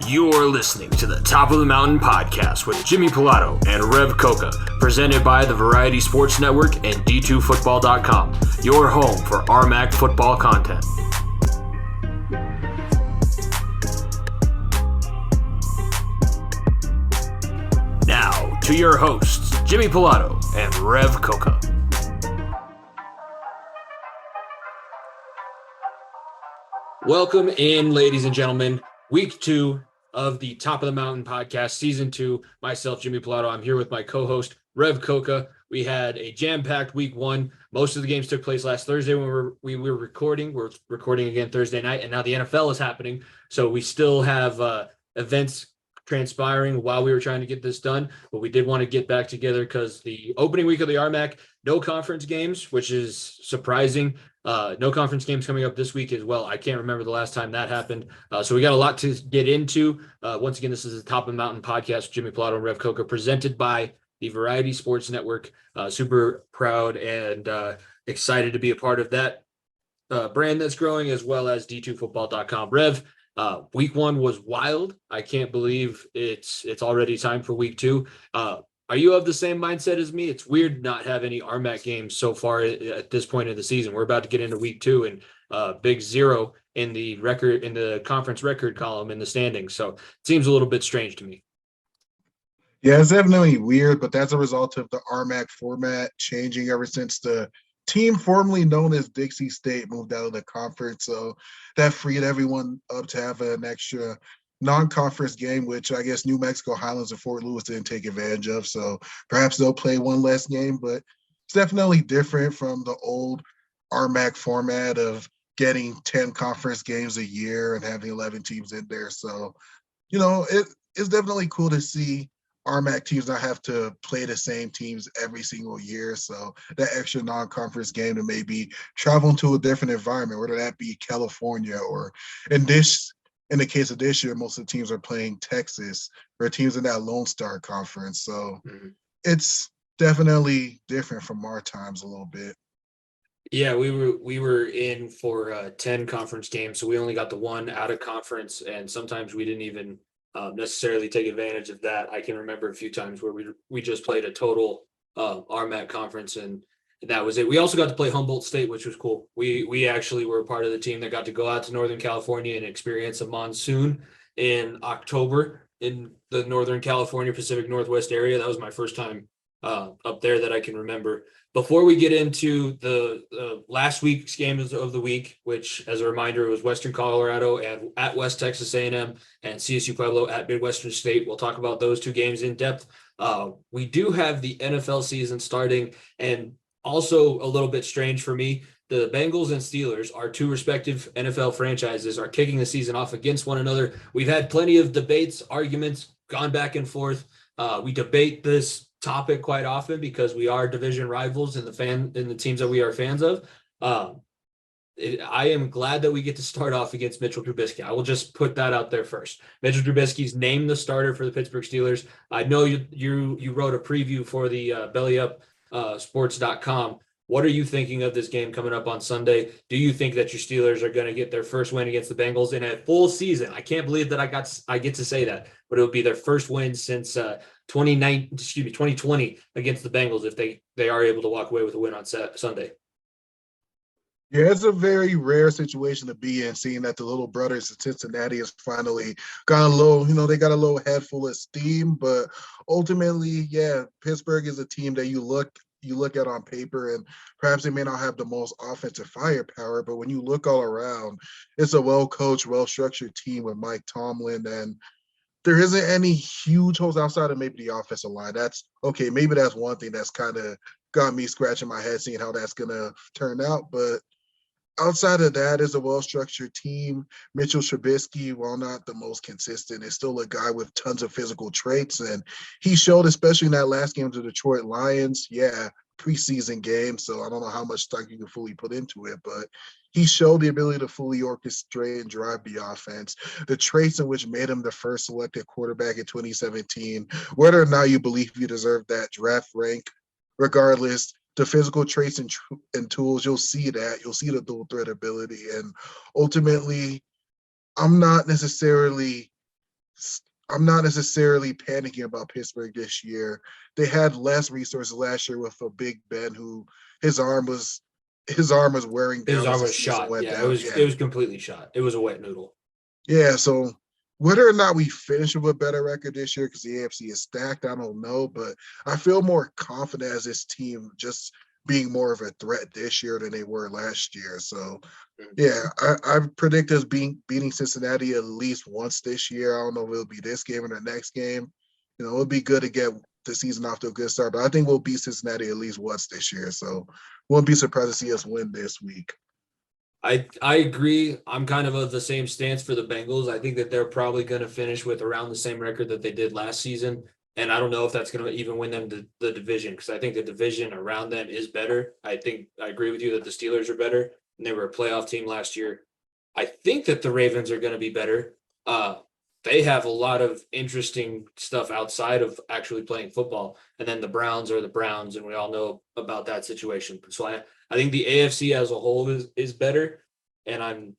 You're listening to the Top of the Mountain podcast with Jimmy Pilato and Rev Coca, presented by the Variety Sports Network and D2Football.com, your home for RMAC football content. Now, to your hosts, Jimmy Pilato and Rev Coca. Welcome in, ladies and gentlemen. Week 2 of the Top of the Mountain podcast, season 2. Myself, Jimmy Pilato. I'm here with my co-host, Rev Coca. We had a jam-packed week 1. Most of the games took place last Thursday when we were recording. We're recording again Thursday night, and now the NFL is happening. So we still have events transpiring while we were trying to get this done, but we did want to get back together because the opening week of the RMAC, no conference games, which is surprising. No conference games coming up this week as well. I can't remember the last time that happened. So we got a lot to get into. Once again, this is the Top of the Mountain podcast with Jimmy Pilato and Rev Coca, presented by the Variety Sports Network. Super proud and excited to be a part of that brand that's growing, as well as D2Football.com. Rev, week 1 was wild. I can't believe it's already time for week 2. Are you of the same mindset as me? It's weird not have any RMAC games so far at this point in the season. We're about to get into week 2 and big 0 in the conference record column in the standings. So it seems a little bit strange to me. Yeah, it's definitely weird, but that's a result of the RMAC format changing ever since the team formerly known as Dixie State moved out of the conference. So that freed everyone up to have an extra non-conference game, which I guess New Mexico, Highlands, and Fort Lewis didn't take advantage of. So perhaps they'll play one less game, but it's definitely different from the old RMAC format of getting 10 conference games a year and having 11 teams in there. So, it's definitely cool to see RMAC teams not have to play the same teams every single year. So that extra non-conference game to maybe travel into a different environment, whether that be California or in the case of this year, most of the teams are playing Texas or teams in that Lone Star Conference. So It's definitely different from our times a little bit. Yeah, we were in for 10 conference games, so we only got the one out of conference, and sometimes we didn't even necessarily take advantage of that. I can remember a few times where we just played a total RMAC conference, and that was it. We also got to play Humboldt State, which was cool. We actually were part of the team that got to go out to Northern California and experience a monsoon in October in the Northern California Pacific Northwest area. That was my first time up there that I can remember. Before we get into the last week's games of the week, which, as a reminder, was Western Colorado at West Texas A&M and CSU Pueblo at Midwestern State. We'll talk about those two games in depth. We do have the NFL season starting, and also a little bit strange for me, the Bengals and Steelers, our two respective NFL franchises, are kicking the season off against one another. We've had plenty of debates, arguments, gone back and forth. We debate this topic quite often because we are division rivals in the teams that we are fans of. I am glad that we get to start off against Mitchell Trubisky. I will just put that out there first. Mitchell Trubisky's named the starter for the Pittsburgh Steelers. I know you wrote a preview for the BellyUpSports.com. What are you thinking of this game coming up on Sunday? Do you think that your Steelers are going to get their first win against the Bengals in a full season? I can't believe that I get to say that, but it would be their first win since 2020 against the Bengals if they are able to walk away with a win on Sunday. Yeah, it's a very rare situation to be in, seeing that the little brothers of Cincinnati has finally got a little, they got a little head full of steam. But ultimately, yeah, Pittsburgh is a team that you look at on paper, and perhaps they may not have the most offensive firepower, but when you look all around, it's a well-coached, well-structured team with Mike Tomlin, and there isn't any huge holes outside of maybe the offensive line. That's okay. Maybe that's one thing that's kind of got me scratching my head, seeing how that's going to turn out. But outside of that, is a well-structured team. Mitchell Trubisky, while not the most consistent, is still a guy with tons of physical traits. And he showed, especially in that last game to the Detroit Lions, preseason game, so I don't know how much stock you can fully put into it, but he showed the ability to fully orchestrate and drive the offense. The traits in which made him the first selected quarterback in 2017, whether or not you believe you deserve that draft rank, regardless, the physical traits and tools, you'll see that. You'll see the dual threat ability. And ultimately, I'm not necessarily I'm not necessarily panicking about Pittsburgh this year. They had less resources last year with a Big Ben who his arm was wearing His down as arm the was season shot. went Yeah, down. it Yeah. was completely shot. It was a wet noodle. Yeah. So whether or not we finish with a better record this year because the AFC is stacked, I don't know. But I feel more confident as this team just being more of a threat this year than they were last year. So yeah, I predict us beating Cincinnati at least once this year. I don't know if it'll be this game or the next game. It'd be good to get the season off to a good start, but I think we'll beat Cincinnati at least once this year. So won't be surprised to see us win this week. I agree. I'm kind of the same stance for the Bengals. I think that they're probably going to finish with around the same record that they did last season. And I don't know if that's going to even win them the division because I think the division around them is better. I think I agree with you that the Steelers are better and they were a playoff team last year. I think that the Ravens are going to be better. They have a lot of interesting stuff outside of actually playing football. And then the Browns are the Browns, and we all know about that situation. So I think the AFC as a whole is better. And I'm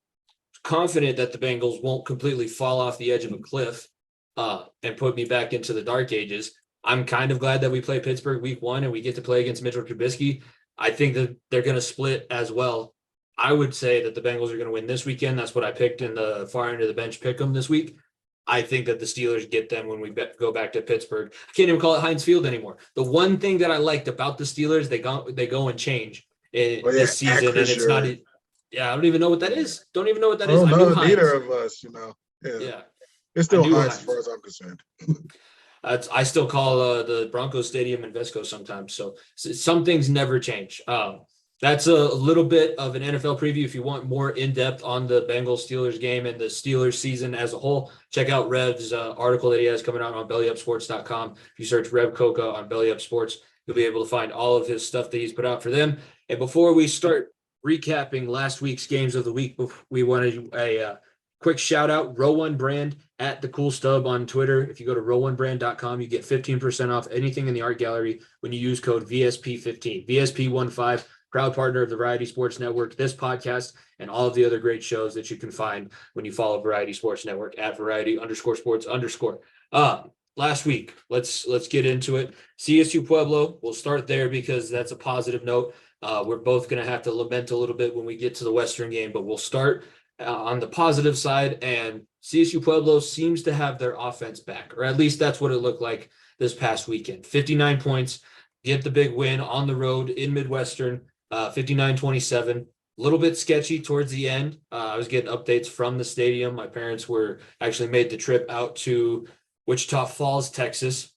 confident that the Bengals won't completely fall off the edge of a cliff and put me back into the dark ages. I'm kind of glad that we play Pittsburgh week 1 and we get to play against Mitchell Trubisky. I think that they're going to split as well. I would say that the Bengals are going to win this weekend. That's what I picked in the far end of the bench pick 'em this week. I think that the Steelers get them when we go back to Pittsburgh. I can't even call it Heinz Field anymore. The one thing that I liked about the Steelers, they go and change this season, and it's not. Yeah, I don't even know what that is. Don't even know what that is. Oh I knew no, Heinz. neither of us. Yeah, Yeah, it's I still knew Heinz as Heinz. far as I'm concerned. I still call the Broncos Stadium Invesco sometimes. So some things never change. That's a little bit of an NFL preview. If you want more in depth on the Bengals Steelers game and the Steelers season as a whole, check out Rev's article that he has coming out on bellyupsports.com. If you search Rev Coca on Belly Up Sports, you'll be able to find all of his stuff that he's put out for them. And before we start recapping last week's games of the week, we wanted a quick shout out, Row One Brand at the Cool Stub on Twitter. If you go to row1brand.com, you get 15% off anything in the art gallery when you use code VSP15. VSP15, proud partner of the Variety Sports Network, this podcast, and all of the other great shows that you can find when you follow Variety Sports Network at Variety_Sports_. Last week, let's get into it. CSU Pueblo, we'll start there because that's a positive note. We're both going to have to lament a little bit when we get to the Western game, but we'll start on the positive side, and CSU Pueblo seems to have their offense back, or at least that's what it looked like this past weekend. 59 points, get the big win on the road in Midwestern, 59-27. A little bit sketchy towards the end. I was getting updates from the stadium. My parents were actually made the trip out to Wichita Falls, Texas,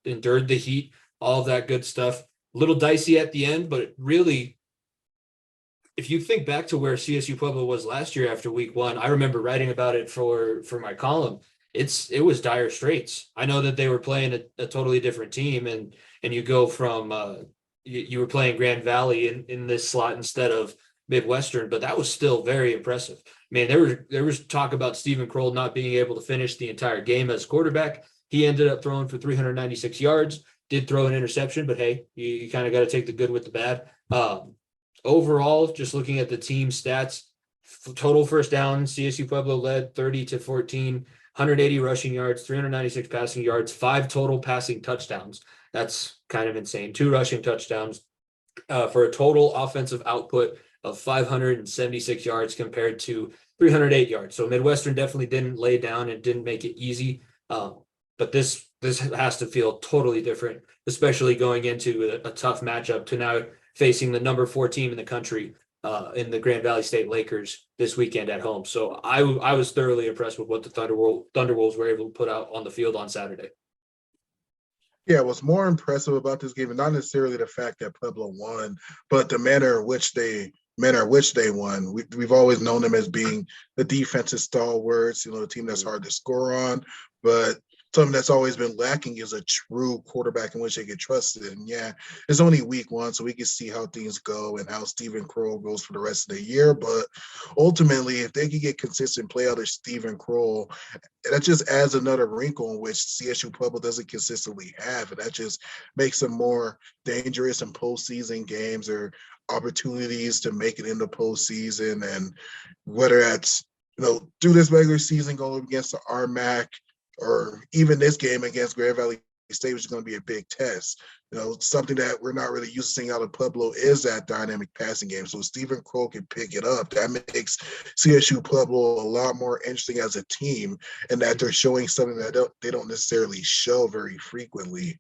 endured the heat, all of that good stuff. A little dicey at the end, but really, if you think back to where CSU Pueblo was last year after week 1, I remember writing about it for my column. It was dire straits. I know that they were playing a totally different team, and you go from you were playing Grand Valley in this slot instead of Midwestern, but that was still very impressive. Man, there was talk about Stephen Kroll not being able to finish the entire game as quarterback. He ended up throwing for 396 yards, did throw an interception, but hey, you kind of got to take the good with the bad. Overall, just looking at the team stats, total first down, CSU Pueblo led 30-14, 180 rushing yards, 396 passing yards, 5 total passing touchdowns. That's kind of insane. 2 rushing touchdowns for a total offensive output of 576 yards compared to 308 yards. So Midwestern definitely didn't lay down and didn't make it easy. But this has to feel totally different, especially going into a tough matchup to now facing the number 4 team in the country in the Grand Valley State Lakers this weekend at home. So I was thoroughly impressed with what the Thunderwolves were able to put out on the field on Saturday. Yeah, what's more impressive about this game, and not necessarily the fact that Pueblo won, but the manner in which they won. We've always known them as being the defensive stalwarts, the team that's hard to score on, but something that's always been lacking is a true quarterback in which they get trusted. And yeah, it's only week 1, so we can see how things go and how Stephen Kroll goes for the rest of the year. But ultimately, if they can get consistent play out of Stephen Kroll, that just adds another wrinkle in which CSU Pueblo doesn't consistently have. And that just makes them more dangerous in postseason games or opportunities to make it into postseason. And whether that's, through this regular season going against the RMAC, or even this game against Grand Valley State, which is going to be a big test. Something that we're not really used to seeing out of Pueblo is that dynamic passing game. So Stephen Crow can pick it up. That makes CSU Pueblo a lot more interesting as a team, and that they're showing something that they don't necessarily show very frequently.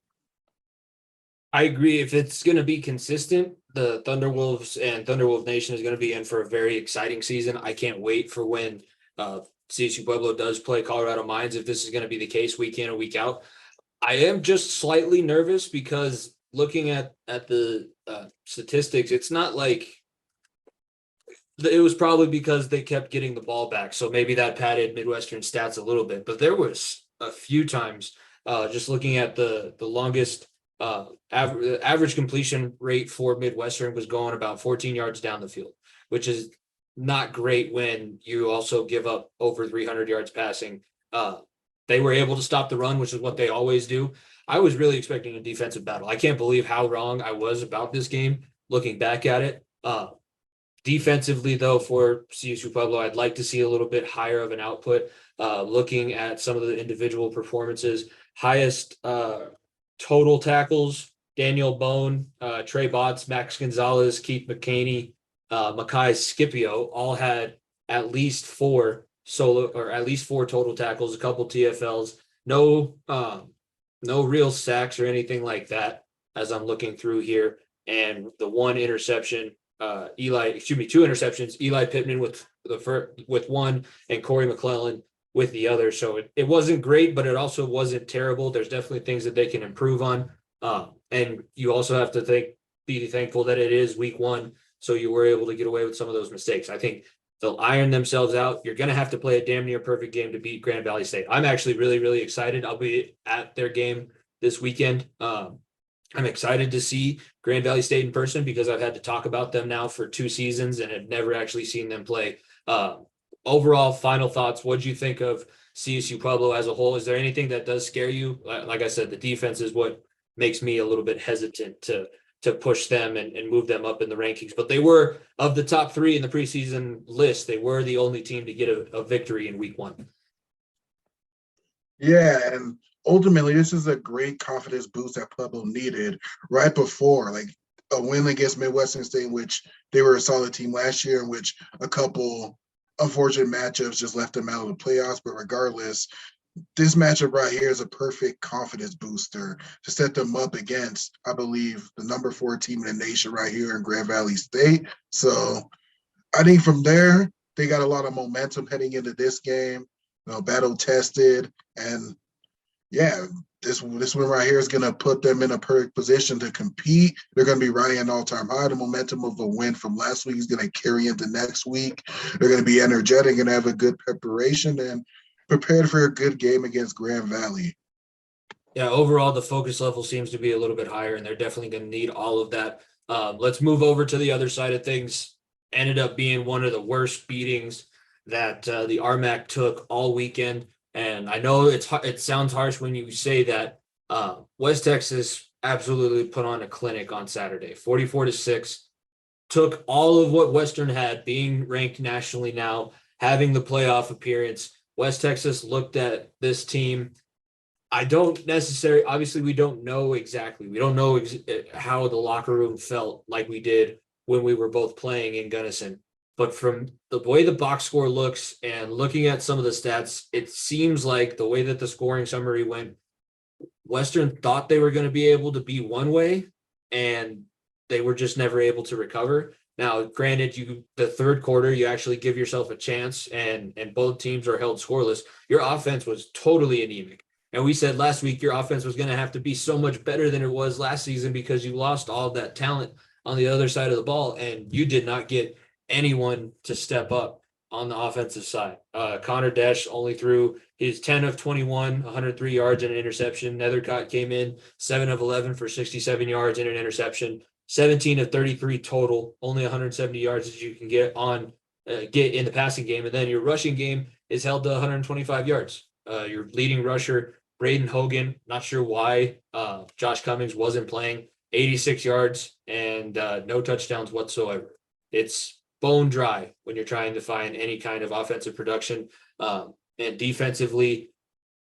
I agree. If it's going to be consistent, the Thunderwolves and Thunderwolf Nation is going to be in for a very exciting season. I can't wait for when CSU Pueblo does play Colorado Mines. If this is going to be the case week in and week out, I am just slightly nervous because looking at the statistics, it's not like it was probably because they kept getting the ball back. So maybe that padded Midwestern stats a little bit, but there was a few times just looking at the longest average completion rate for Midwestern was going about 14 yards down the field, which is not great when you also give up over 300 yards passing. They were able to stop the run, which is what they always do. I was really expecting a defensive battle. I can't believe how wrong I was about this game looking back at it. Defensively, though, for CSU Pueblo, I'd like to see a little bit higher of an output. Looking at some of the individual performances, highest total tackles, Daniel Bone, Trey Botts, Max Gonzalez, Keith McCaney, Makai Scipio all had at least four total tackles, a couple TFLs, no real sacks or anything like that as I'm looking through here. And the one interception, two interceptions, Eli Pittman with one and Corey McClellan with the other. So it wasn't great, but it also wasn't terrible. There's definitely things that they can improve on. And you also have to be thankful that it is week one. So you were able to get away with some of those mistakes. I think they'll iron themselves out. You're going to have to play a damn near perfect game to beat Grand Valley State. I'm actually really, really excited. I'll be at their game this weekend. I'm excited to see Grand Valley State in person because I've had to talk about them now for 2 seasons and have never actually seen them play. Overall, final thoughts. What do you think of CSU Pueblo as a whole? Is there anything that does scare you? Like I said, the defense is what makes me a little bit hesitant to push them and move them up in the rankings. But they were, of the top 3 in the preseason list, they were the only team to get a victory in week 1. Yeah, and ultimately, this is a great confidence boost that Pueblo needed right before, like a win against Midwestern State, in which they were a solid team last year, in which a couple unfortunate matchups just left them out of the playoffs. But regardless, this matchup right here is a perfect confidence booster to set them up against, I believe, the number 4 team in the nation right here in Grand Valley State. So I think from there, they got a lot of momentum heading into this game, battle tested. And yeah, this win right here is going to put them in a perfect position to compete. They're going to be riding an all-time high. The momentum of the win from last week is going to carry into next week. They're going to be energetic and have a good preparation and prepared for a good game against Grand Valley. Yeah, overall, the focus level seems to be a little bit higher, and they're definitely going to need all of that. Let's move over to the other side of things. Ended up being one of the worst beatings that the RMAC took all weekend. And I know it sounds harsh when you say that. West Texas absolutely put on a clinic on Saturday, 44-6. Took all of what Western had, being ranked nationally now, having the playoff appearance. West Texas looked at this team. Obviously, we don't know exactly. We don't know how the locker room felt like we did when we were both playing in Gunnison. But from the way the box score looks and looking at some of the stats, it seems like the way that the scoring summary went, Western thought they were going to be able to be one way, and they were just never able to recover. Now, granted, the third quarter, you actually give yourself a chance, and both teams are held scoreless. Your offense was totally anemic. And we said last week your offense was going to have to be so much better than it was last season because you lost all of that talent on the other side of the ball, and you did not get anyone to step up on the offensive side. Connor Desch only threw his 10 of 21, 103 yards and an interception. Nethercott came in 7 of 11 for 67 yards and an interception. 17 of 33 total, only 170 yards as you can get in the passing game. And then your rushing game is held to 125 yards. Your leading rusher, Braden Hogan, not sure why Josh Cummings wasn't playing, 86 yards and no touchdowns whatsoever. It's bone dry when you're trying to find any kind of offensive production. And defensively,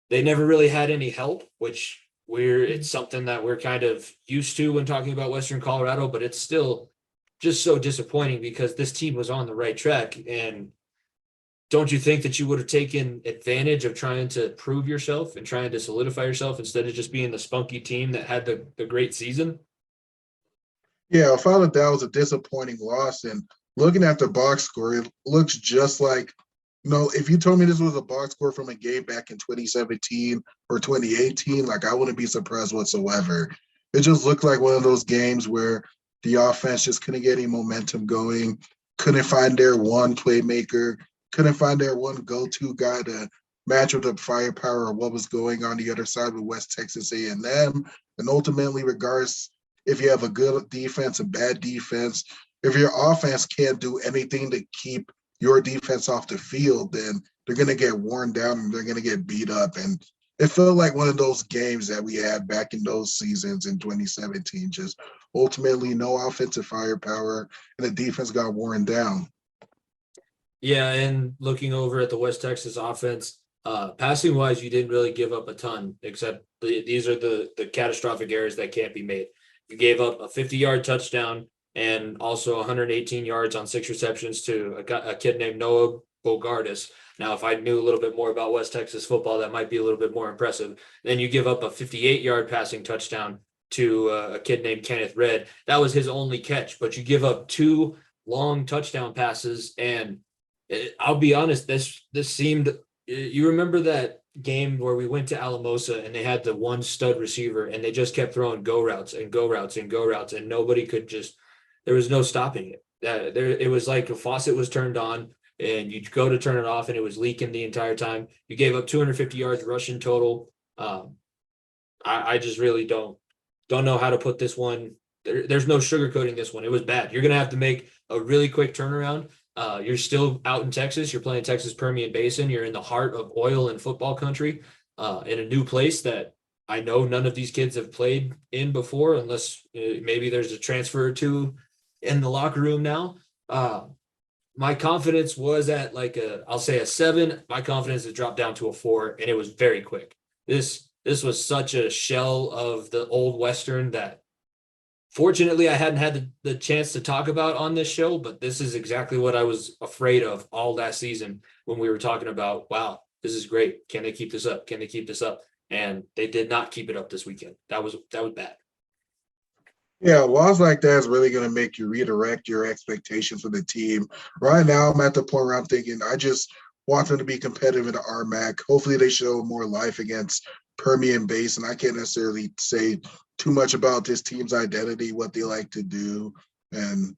they never really had any help, which it's something that we're kind of used to when talking about Western Colorado, but it's still just so disappointing because this team was on the right track. And don't you think that you would have taken advantage of trying to prove yourself and trying to solidify yourself instead of just being the spunky team that had the great season? Yeah, I found that was a disappointing loss. And looking at the box score, it looks just like, if you told me this was a box score from a game back in 2017 or 2018, like I wouldn't be surprised whatsoever. It just looked like one of those games where the offense just couldn't get any momentum going, couldn't find their one playmaker, couldn't find their one go-to guy to match with the firepower of what was going on the other side with West Texas A&M. And ultimately, regardless if you have a good defense, a bad defense, if your offense can't do anything to keep your defense off the field, then they're going to get worn down and they're going to get beat up. And it felt like one of those games that we had back in those seasons in 2017, just ultimately no offensive firepower and the defense got worn down. Yeah, and looking over at the West Texas offense, passing wise, you didn't really give up a ton, except these are the catastrophic errors that can't be made. You gave up a 50-yard touchdown and also 118 yards on 6 receptions to a kid named Noah Bogardus. Now, if I knew a little bit more about West Texas football, that might be a little bit more impressive. Then you give up a 58-yard passing touchdown to a kid named Kenneth Red. That was his only catch, but you give up 2 long touchdown passes. And I'll be honest, this seemed. You remember that game where we went to Alamosa and they had the one stud receiver and they just kept throwing go routes and go routes and go routes and nobody could just. There was no stopping it. It was like a faucet was turned on and you go to turn it off and it was leaking the entire time. You gave up 250 yards rushing total. I just really don't know how to put this one. There's no sugarcoating this one. It was bad. You're gonna have to make a really quick turnaround. You're still out in Texas. You're playing Texas Permian Basin. You're in the heart of oil and football country, in a new place that I know none of these kids have played in before, unless maybe there's a transfer or two in the locker room now. My confidence was at I'll say a 7. My confidence has dropped down to a 4, and it was very quick. This was such a shell of the old Western that fortunately I hadn't had the chance to talk about on this show, but this is exactly what I was afraid of all last season when we were talking about, wow, this is great. Can they keep this up? Can they keep this up? And they did not keep it up this weekend. That was bad. Yeah, loss like that is really going to make you redirect your expectations for the team. Right now, I'm at the point where I'm thinking I just want them to be competitive in the RMAC. Hopefully, they show more life against Permian Basin. I can't necessarily say too much about this team's identity, what they like to do, and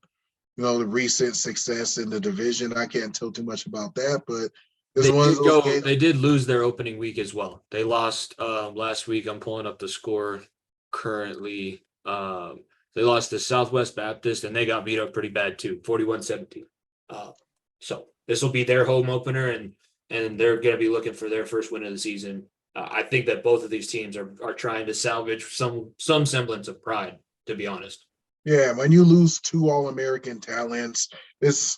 the recent success in the division. I can't tell too much about that, but it's one of those games. They did lose their opening week as well. They lost last week. I'm pulling up the score currently. They lost to Southwest Baptist and they got beat up pretty bad too, 41-17. So this will be their home opener and they're going to be looking for their first win of the season. I think that both of these teams are trying to salvage some semblance of pride, to be honest. Yeah, when you lose 2 All-American talents, it's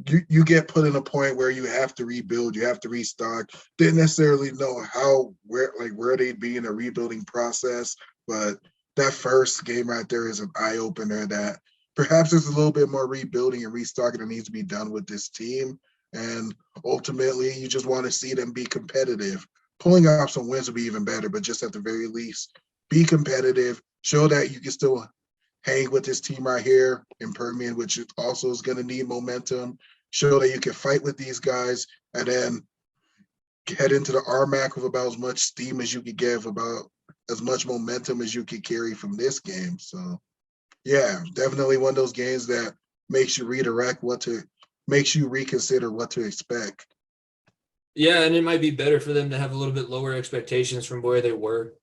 you get put in a point where you have to rebuild, you have to restock. Didn't necessarily know where they'd be in a rebuilding process, but that first game right there is an eye opener that perhaps there's a little bit more rebuilding and restocking that needs to be done with this team. And ultimately, you just want to see them be competitive. Pulling off some wins would be even better, but just at the very least, be competitive, show that you can still hang with this team right here in Permian, which also is going to need momentum. Show that you can fight with these guys, and then head into the RMAC with about as much steam as you could give, about as much momentum as you could carry from this game. So, yeah, definitely one of those games that makes you makes you reconsider what to expect. Yeah, and it might be better for them to have a little bit lower expectations from where they were.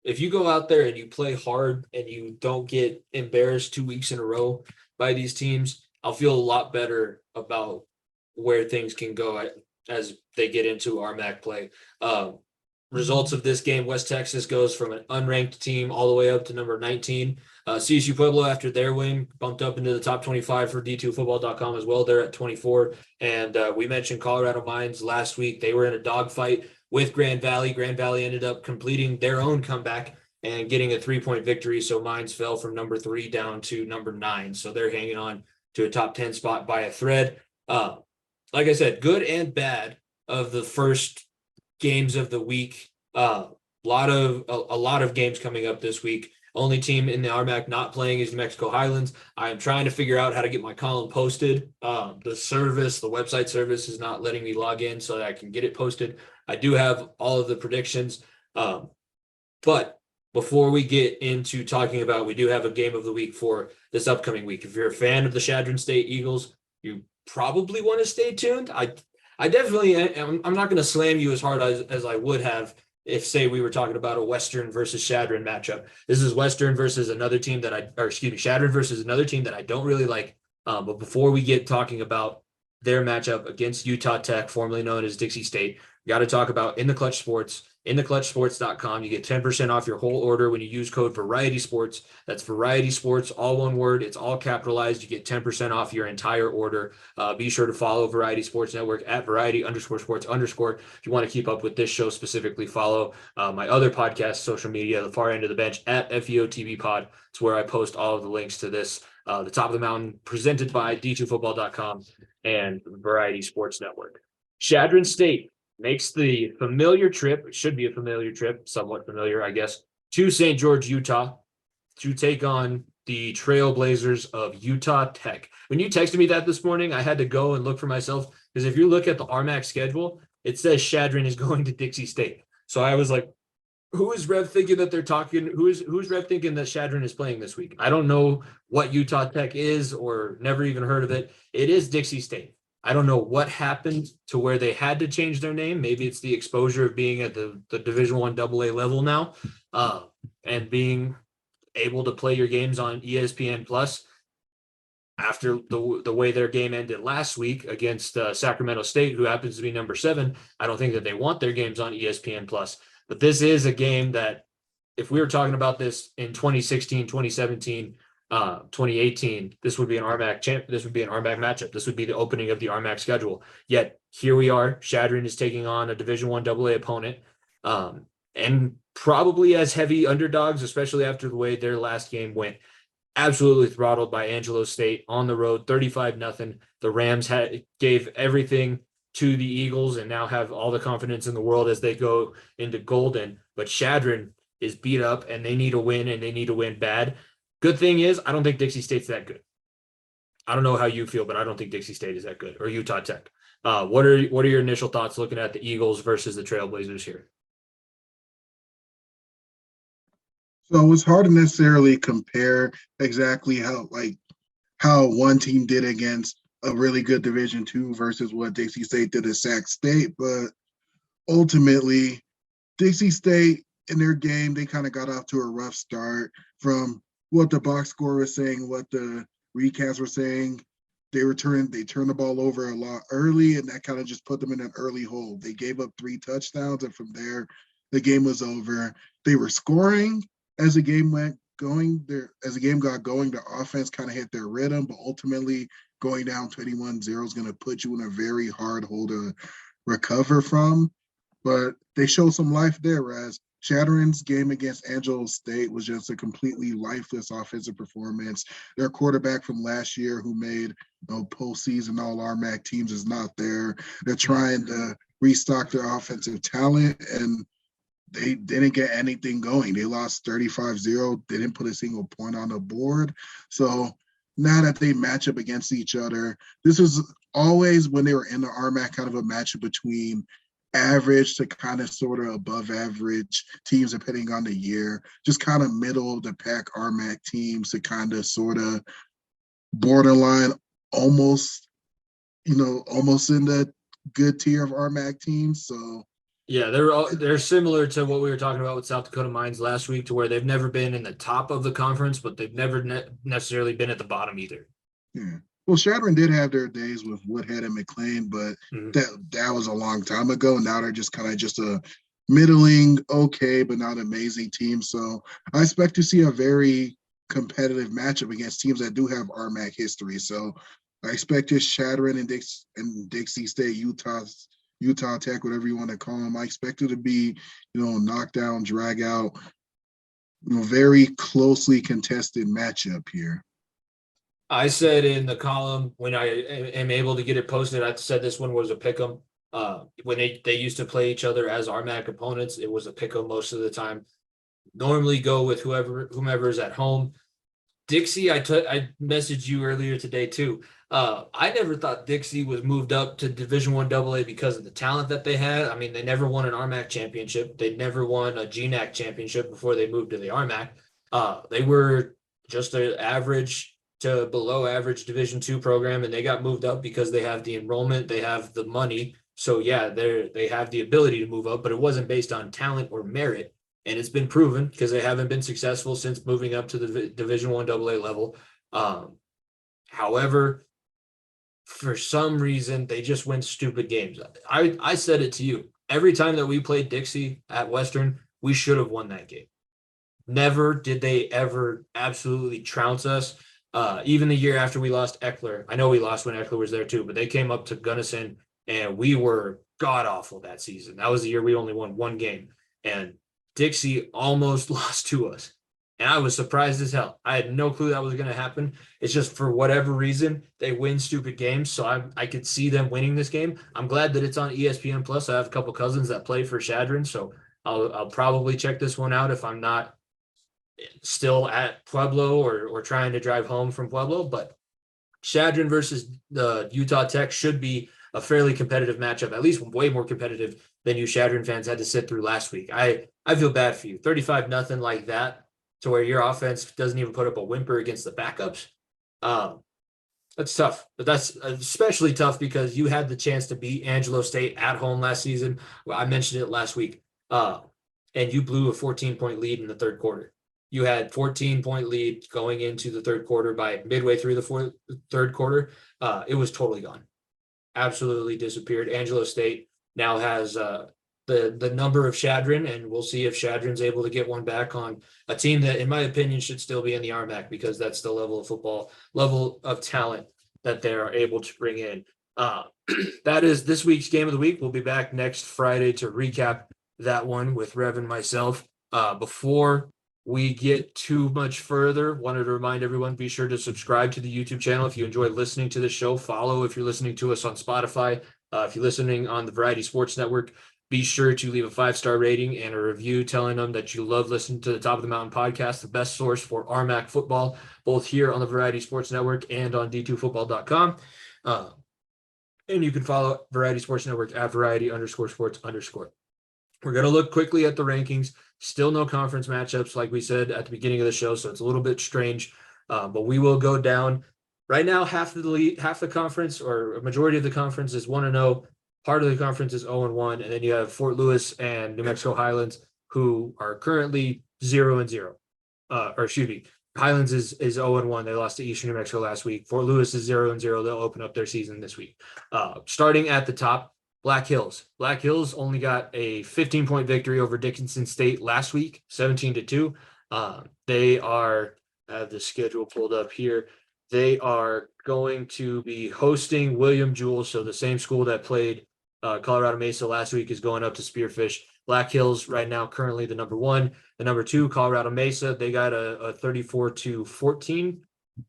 If you go out there and you play hard and you don't get embarrassed 2 weeks in a row by these teams, I'll feel a lot better about where things can go as they get into RMAC play. results of this game, West Texas goes from an unranked team all the way up to number 19. CSU Pueblo, after their win, bumped up into the top 25 for D2Football.com as well. They're at 24. And we mentioned Colorado Mines last week. They were in a dogfight with Grand Valley. Grand Valley ended up completing their own comeback and getting a 3-point victory. So Mines fell from number 3 down to number 9. So they're hanging on to a top 10 spot by a thread. Like I said, good and bad of the first games of the week. A lot of games coming up this week. Only team in the RMAC not playing is New Mexico Highlands. I am trying to figure out how to get my column posted. The website service is not letting me log in so that I can get it posted. I do have all of the predictions. But before we get into talking about, we do have a game of the week for this upcoming week. If you're a fan of the Chadron State Eagles, you probably want to stay tuned. I definitely am. I'm not going to slam you as hard as I would have if, say, we were talking about a Western versus Chadron matchup. This is Western versus another team Chadron versus another team that I don't really like. But before we get talking about their matchup against Utah Tech, formerly known as Dixie State, we got to talk about In the Clutch Sports. InTheClutchSports.com. You get 10% off your whole order when you use code Variety Sports. That's Variety Sports, all one word. It's all capitalized. You get 10% off your entire order. Be sure to follow Variety Sports Network at Variety_Sports_. If you want to keep up with this show specifically, follow my other podcast, social media, The Far End of the Bench at FEOTB Pod. It's where I post all of the links to this. The Top of the Mountain, presented by D2Football.com and Variety Sports Network. Chadron State makes the familiar trip, it should be a familiar trip, somewhat familiar, I guess, to St. George, Utah, to take on the Trailblazers of Utah Tech. When you texted me that this morning, I had to go and look for myself, because if you look at the RMAC schedule, it says Chadron is going to Dixie State. So I was like, who is Rev thinking that they're talking? Who's Rev thinking that Chadron is playing this week? I don't know what Utah Tech is, or never even heard of it. It is Dixie State. I don't know what happened to where they had to change their name. Maybe it's the exposure of being at the Division I AA level now, and being able to play your games on ESPN Plus after the way their game ended last week against Sacramento State, who happens to be number 7. I don't think that they want their games on ESPN Plus. But this is a game that, if we were talking about this in 2016, 2017, 2018, this would be an RMAC matchup. This would be the opening of the RMAC schedule. Yet here we are. Chadron is taking on a Division I AA opponent, and probably as heavy underdogs, especially after the way their last game went. Absolutely throttled by Angelo State on the road, 35-0. The Rams gave everything to the Eagles and now have all the confidence in the world as they go into Golden. But Chadron is beat up and they need a win, and they need to win bad. Good thing is, I don't think Dixie State's that good. I don't know how you feel, but I don't think Dixie State is that good, or Utah Tech. What are your initial thoughts looking at the Eagles versus the Trailblazers here? So it's hard to necessarily compare exactly how one team did against a really good Division II versus what Dixie State did at Sac State, but ultimately, Dixie State in their game, they kind of got off to a rough start. From what the box score was saying, what the recaps were saying, they turned the ball over a lot early, and that kind of just put them in an early hole. They gave up 3 touchdowns, and from there, the game was over. They were scoring as the game got going. The offense kind of hit their rhythm, but ultimately going down 21-0 is going to put you in a very hard hole to recover from. But they showed some life there, whereas Chadron's game against Angelo State was just a completely lifeless offensive performance. Their quarterback from last year, who made postseason All RMAC teams, is not there. They're trying to restock their offensive talent, and they didn't get anything going. They lost 35-0. They didn't put a single point on the board. So now that they match up against each other, this was always, when they were in the RMAC, kind of a matchup between average to kind of sort of above average teams, depending on the year, just kind of middle of the pack RMAC teams to kind of sort of borderline almost in the good tier of RMAC teams. So yeah, they're similar to what we were talking about with South Dakota Mines last week, to where they've never been in the top of the conference, but they've never necessarily been at the bottom either. Yeah. Well, Chadron did have their days with Woodhead and McLean, but that was a long time ago. Now they're just kind of just a middling, okay, but not amazing team. So I expect to see a very competitive matchup against teams that do have RMAC history. So I expect this Shattering and Dixie State, Utah Tech, whatever you want to call them. I expect it to be, knockdown, drag out, very closely contested matchup here. I said in the column when I am able to get it posted, I said this one was a pick 'em. When they used to play each other as RMAC opponents, it was a pick 'em most of the time. Normally go with whomever is at home. Dixie, I messaged you earlier today too. I never thought Dixie was moved up to Division One AA because of the talent that they had. I mean, they never won an RMAC championship. They never won a GNAC championship before they moved to the RMAC. They were just an average to below average Division Two program, and they got moved up because they have the enrollment, they have the money. So yeah, they have the ability to move up, but it wasn't based on talent or merit. And it's been proven because they haven't been successful since moving up to the Division One AA level. However, for some reason, they just win stupid games. I said it to you. Every time that we played Dixie at Western, we should have won that game. Never did they ever absolutely trounce us. Even the year after we lost Eckler, I know we lost when Eckler was there too, but they came up to Gunnison and we were god awful that season. That was the year we only won one game. And Dixie almost lost to us. And I was surprised as hell. I had no clue that was going to happen. It's just for whatever reason, they win stupid games. So I could see them winning this game. I'm glad that it's on ESPN Plus. I have a couple cousins that play for Shadron. So I'll probably check this one out if I'm not still at Pueblo or trying to drive home from Pueblo. But Shadron versus the Utah Tech should be a fairly competitive matchup, at least way more competitive than you Shadron fans had to sit through last week. I feel bad for you. 35-0 like that to where your offense doesn't even put up a whimper against the backups. That's tough, but that's especially tough because you had the chance to beat Angelo State at home last season. Well, I mentioned it last week. And you blew a 14-point lead in the third quarter. You had 14-point lead going into the third quarter. By midway through the third quarter, it was totally gone. Absolutely disappeared. Angelo State now has the number of Shadron, and we'll see if Shadron's able to get one back on a team that, in my opinion, should still be in the RMAC because that's the level of football, level of talent that they're able to bring in. That is this week's game of the week. We'll be back next Friday to recap that one with Rev and myself. Before we get too much further, wanted to remind everyone, be sure to subscribe to the YouTube channel. If you enjoy listening to the show, follow if you're listening to us on Spotify. If you're listening on the Variety Sports Network, be sure to leave a 5-star rating and a review telling them that you love listening to the Top of the Mountain podcast, the best source for RMAC football, both here on the Variety Sports Network and on D2Football.com. And you can follow Variety Sports Network at Variety_Sports_. We're going to look quickly at the rankings. Still no conference matchups, like we said at the beginning of the show, so it's a little bit strange. But we will go down. Right now, half the conference or a majority of the conference is 1-0. Part of the conference is 0-1, and then you have Fort Lewis and New Mexico Highlands, who are currently 0-0. Highlands is 0-1. They lost to Eastern New Mexico last week. Fort Lewis is 0-0. They'll open up their season this week. Starting at the top, Black Hills. Black Hills only got a 15-point victory over Dickinson State last week, 17-2. They are, I have the schedule pulled up here. They are going to be hosting William Jewell, so the same school that played Colorado Mesa last week is going up to Spearfish. Black Hills right now currently the number 1. The number 2, Colorado Mesa, they got a 34-14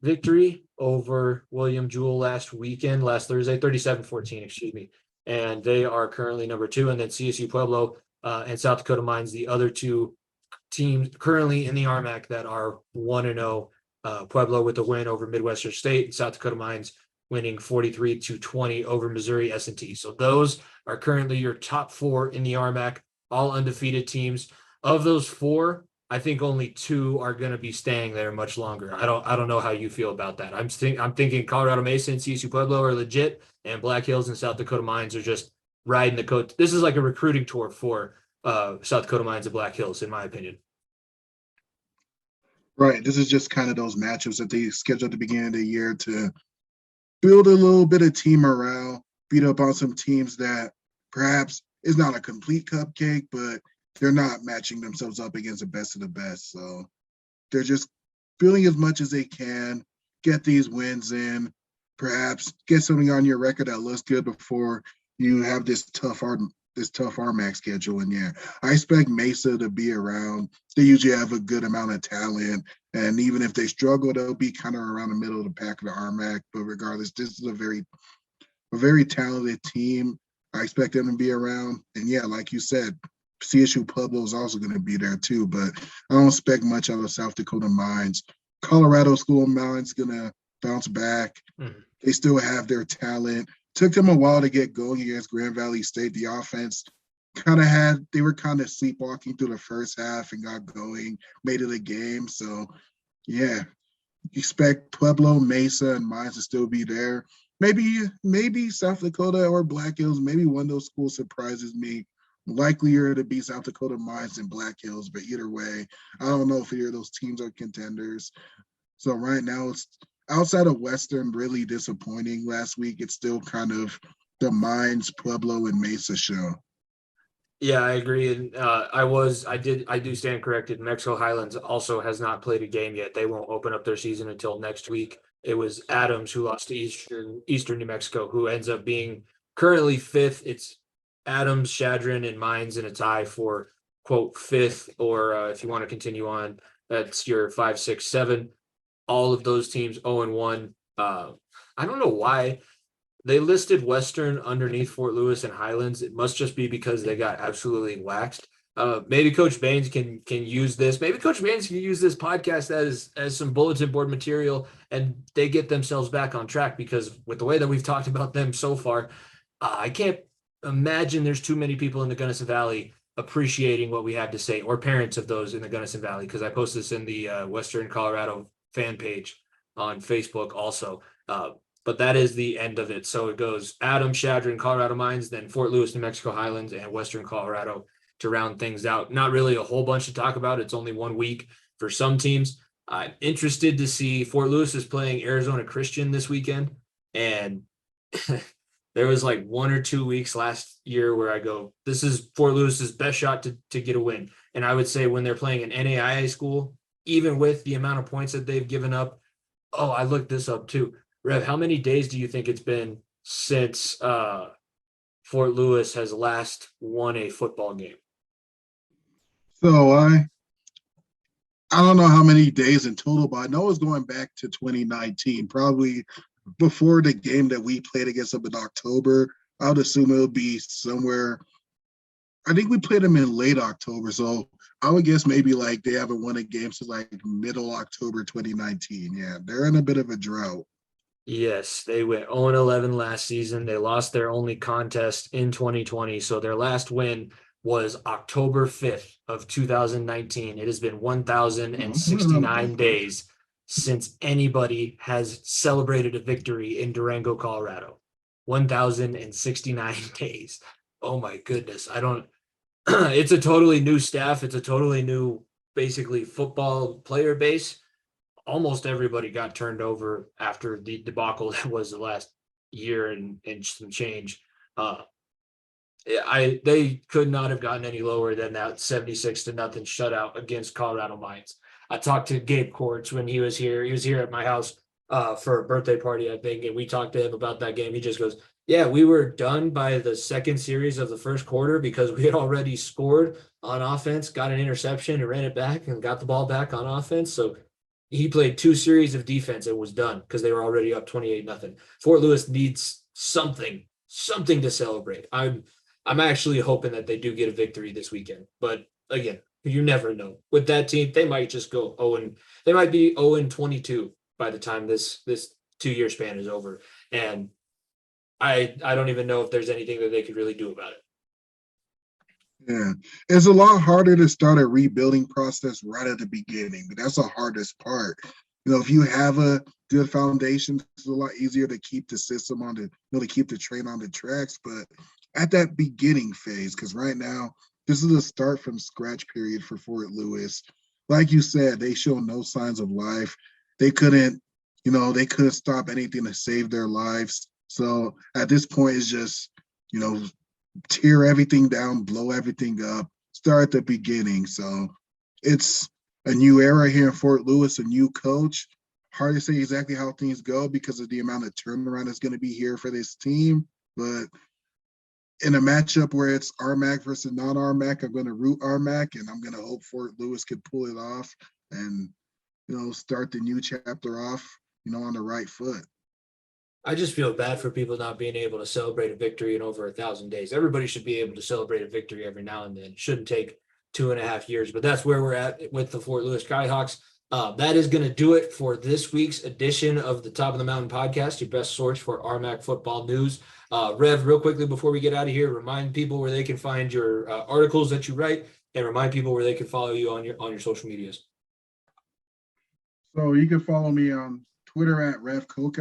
victory over William Jewell last Thursday, 37-14, excuse me. And they are currently number 2. And then CSU Pueblo and South Dakota Mines, the other two teams currently in the RMAC that are 1-0. Pueblo with a win over Midwestern State, and South Dakota Mines winning 43-20 over Missouri S&T. So those are currently your top 4 in the RMAC, all undefeated teams. Of those 4, I think only 2 are going to be staying there much longer. I don't know how you feel about that. I'm thinking Colorado Mesa and CSU Pueblo are legit, and Black Hills and South Dakota Mines are just riding the coat. This is like a recruiting tour for South Dakota Mines and Black Hills, in my opinion. Right. This is just kind of those matchups that they schedule at the beginning of the year to build a little bit of team morale, beat up on some teams that perhaps it's not a complete cupcake, but they're not matching themselves up against the best of the best. So they're just feeling as much as they can, get these wins in, perhaps get something on your record that looks good before you have this tough RMAC schedule. And yeah, I expect Mesa to be around. They usually have a good amount of talent. And even if they struggle, they'll be kind of around the middle of the pack of the RMAC. But regardless, this is a very talented team. I expect them to be around. And yeah, like you said, CSU Pueblo is also going to be there too. But I don't expect much out of South Dakota Mines. Colorado School of Mines going to bounce back. Mhm. They still have their talent. Took them a while to get going against Grand Valley State. The offense they were kind of sleepwalking through the first half and got going, made it a game. So yeah, expect Pueblo, Mesa, and Mines to still be there. Maybe South Dakota or Black Hills, maybe one of those schools surprises me. Likelier to be South Dakota Mines than Black Hills, but either way, I don't know if either of those teams are contenders. So right now, it's outside of Western, really disappointing. Last week, it's still kind of the Mines, Pueblo, and Mesa show. Yeah, I agree. And I do stand corrected. Mexico Highlands also has not played a game yet. They won't open up their season until next week. It was Adams who lost to Eastern New Mexico, who ends up being currently fifth. It's Adams, Shadron, and Mines in a tie for quote fifth, or if you want to continue on, that's your 5, 6, 7. All of those teams 0-1. I don't know why they listed Western underneath Fort Lewis and Highlands. It must just be because they got absolutely waxed. Maybe Coach Baines can use this. Maybe Coach Baines can use this podcast as some bulletin board material, and they get themselves back on track. Because with the way that we've talked about them so far, I can't imagine there's too many people in the Gunnison Valley appreciating what we have to say, or parents of those in the Gunnison Valley. Because I post this in the Western Colorado fan page on Facebook also. But that is the end of it. So it goes Adam, Shadron, Colorado Mines, then Fort Lewis, New Mexico Highlands, and Western Colorado to round things out. Not really a whole bunch to talk about. It's only 1 week for some teams. I'm interested to see Fort Lewis is playing Arizona Christian this weekend. And there was like 1 or 2 weeks last year where I go, this is Fort Lewis's best shot to get a win. And I would say when they're playing an NAIA school, even with the amount of points that they've given up, oh, I looked this up too. Rev, how many days do you think it's been since Fort Lewis has last won a football game? So I don't know how many days in total, but I know it's going back to 2019, probably before the game that we played against them in October. I would assume it'll be somewhere. I think we played them in late October, so I would guess maybe like they haven't won a game since like middle October 2019. Yeah, they're in a bit of a drought. Yes, they went 0-11 last season. They lost their only contest in 2020. So their last win was October 5th of 2019. It has been Oh, I remember 1,069 those days. days since anybody has celebrated a victory in Durango, Colorado. 1,069 days. Oh my goodness. I don't it's a totally new staff. It's a totally new, basically, football player base. Almost everybody got turned over after the debacle that was the last year and some change. Uh, they could not have gotten any lower than that 76-0 shutout against Colorado Mines. I talked to Gabe Courts when he was here. He was here at my house for a birthday party, I think, and we talked to him about that game. He just goes, "Yeah, we were done by the second series of the first quarter because we had already scored on offense, got an interception, and ran it back, and got the ball back on offense." So he played 2 series of defense and was done because they were already up 28-0. Fort Lewis needs something to celebrate. I'm actually hoping that they do get a victory this weekend. But again, you never know. With that team, they might just go 0 and they might be 0-22 by the time this 2-year span is over. And I don't even know if there's anything that they could really do about it. Yeah, it's a lot harder to start a rebuilding process right at the beginning. That's the hardest part. If you have a good foundation, it's a lot easier to keep the system to keep the train on the tracks. But at that beginning phase, because right now this is a start from scratch period for Fort Lewis. Like you said, they show no signs of life. They couldn't stop anything to save their lives. So at this point, it's just, you know, tear everything down, blow everything up, start at the beginning. So it's a new era here in Fort Lewis, a new coach. Hard to say exactly how things go because of the amount of turnaround that's going to be here for this team. But in a matchup where it's RMAC versus non-RMAC, I'm going to root RMAC, and I'm going to hope Fort Lewis can pull it off and start the new chapter off, on the right foot. I just feel bad for people not being able to celebrate a victory in over 1,000 days. Everybody should be able to celebrate a victory every now and then. It shouldn't take 2.5 years, but that's where we're at with the Fort Lewis Skyhawks. That is going to do it for this week's edition of the Top of the Mountain podcast, your best source for RMAC football news. Rev, real quickly before we get out of here, remind people where they can find your articles that you write, and remind people where they can follow you on your social medias. So you can follow me on Twitter at RevCoca,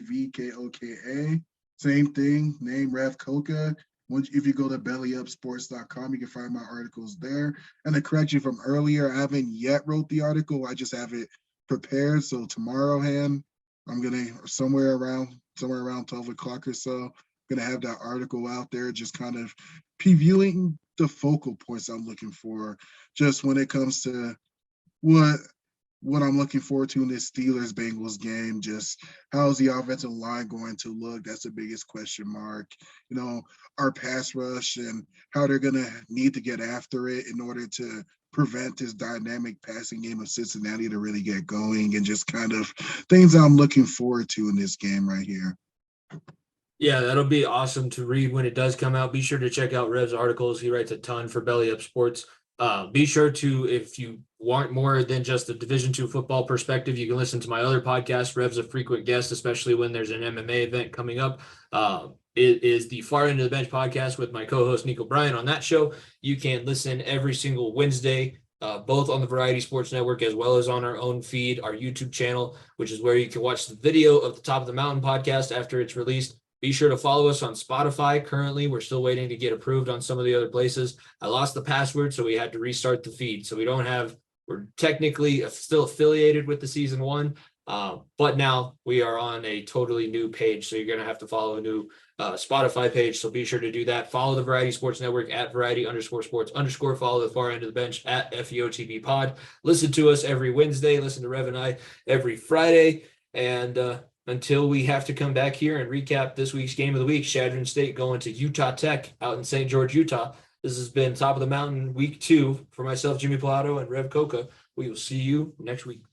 RevKoka. Same thing, name Rev Coca. If you go to bellyupsports.com, you can find my articles there. And to correct you from earlier, I haven't yet wrote the article. I just have it prepared. So tomorrow, I'm gonna somewhere around 12 o'clock or so, gonna have that article out there, just kind of previewing the focal points I'm looking for, just when it comes to what I'm looking forward to in this Steelers-Bengals game. Just how's the offensive line going to look? That's the biggest question mark. Our pass rush and how they're going to need to get after it in order to prevent this dynamic passing game of Cincinnati to really get going, and just kind of things I'm looking forward to in this game right here. Yeah, that'll be awesome to read when it does come out. Be sure to check out Rev's articles. He writes a ton for Belly Up Sports. Be sure to, if you want more than just the Division II football perspective, you can listen to my other podcast. Rev's a frequent guest, especially when there's an MMA event coming up. It is the Far End of the Bench podcast with my co-host Nico Bryan. On that show, you can listen every single Wednesday, both on the Variety Sports Network as well as on our own feed, our YouTube channel, which is where you can watch the video of the Top of the Mountain podcast after it's released. Be sure to follow us on Spotify. Currently, we're still waiting to get approved on some of the other places. I lost the password, so we had to restart the feed. So we're technically still affiliated with the season one, but now we are on a totally new page. So you're going to have to follow a new Spotify page. So be sure to do that. Follow the Variety Sports Network at Variety_Sports_. Follow the Far End of the Bench at FEOTB Pod. Listen to us every Wednesday. Listen to Rev and I every Friday. And until we have to come back here and recap this week's game of the week, Chadron State going to Utah Tech out in St. George, Utah. This has been Top of the Mountain Week 2 for myself, Jimmy Pilato, and Rev Coca. We will see you next week.